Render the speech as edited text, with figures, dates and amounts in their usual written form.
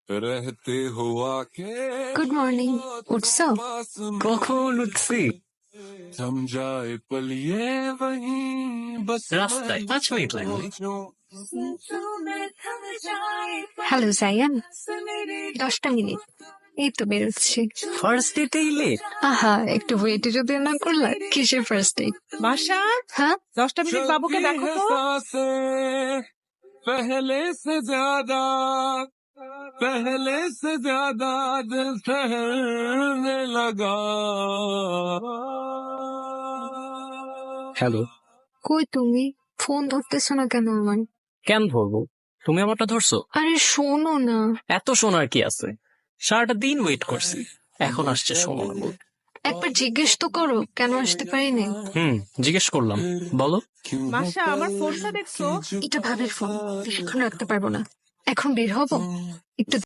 रहते हो आके গুড মর্নিং। উঠছো? কখন উঠছি? थम जाए पल ये वहीं बस রাস্তায় 5 মিনিট লাগবে। হ্যালো জায়ান, 10টা মিনিট। এই তো বেরোচ্ছি। ফার্স্ট ডেটেই লেট? আহা, একটু ওয়েটে যদি না করলা, কিসের ফার্স্ট ডেট? বাসা হ্যাঁ, 10টা মিনিট বাবুকে चलती দেখো है তো। सांसें पहले से ज्यादा दिल ठहरने लगा। হ্যালো। কই তুমি? ফোন ধরতেছো না কেন আমার? কেন ধরবো? তুমি আমারটা ধরছো? আরে শোনো না। এত শোনার কি আছে? সারাটা দিন ওয়েট করছি, এখন আসছে শোনো না বল। একবার জিজ্ঞেস তো করো কেন আসতে পারিনি। জিজ্ঞেস করলাম, বলো। বাসা আমার ফোনটা দেখছো? এটা ভাবের ফোন, বেশিক্ষণ রাখতে পারবো না। এখন বের হবো, একটু